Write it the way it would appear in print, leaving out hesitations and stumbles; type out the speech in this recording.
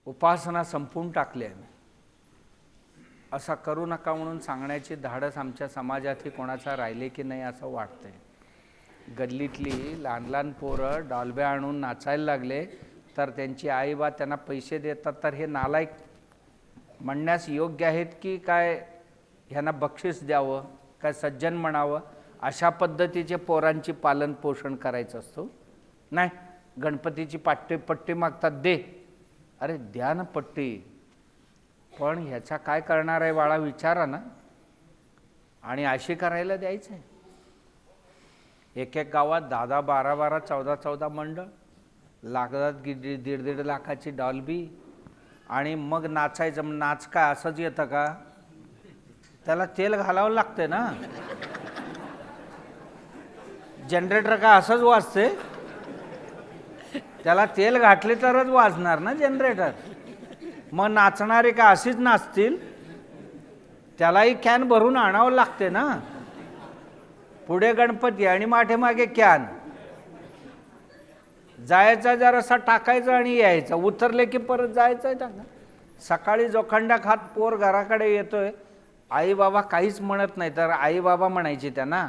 उपासना संपून टाकली आहे. असा करू नका म्हणून सांगण्याची धाडस आमच्या समाजातही कोणाचा राहिले की नाही असं वाटतंय. गल्लीतली लहान लहान पोरं डॉल्ब्या आणून नाचायला लागले तर त्यांची आई बा त्यांना पैसे देतात, तर हे नालायक म्हणण्यास योग्य आहेत की काय ह्यांना बक्षीस द्यावं, काय सज्जन म्हणावं, अशा पद्धतीचे पोरांची पालन पोषण करायचं असतो. नाही, गणपतीची पट्टी मागतात, दे. अरे द्या ना पट्टी, पण ह्याचा काय करणार आहे बाळा विचारा ना. आणि अशी करायला द्यायचं आहे. एक एक गावात 10-10, 12-12, 14-14 मंडळ लागतात, 1.5 लाखाची डॉल्बी, आणि मग नाचायचं. नाच काय असंच येतं का? त्याला तेल घालावं लागते ना. जनरेटर का असंच वाजते? त्याला तेल घातले तरच वाजणार ना जनरेटर. मग नाचणारे का अशीच नाचतील? त्यालाही कॅन भरून आणावं लागते ना. पुढे गणपती आणि मागे कॅन. जायचा जरासा टाकायचं आणि यायचं, उतरले की परत जायचं टाका. सकाळी जोखंडा खात पोर घराकडे येतोय, आई बाबा काहीच म्हणत नाही, तर आई बाबा म्हणायचे त्यांना,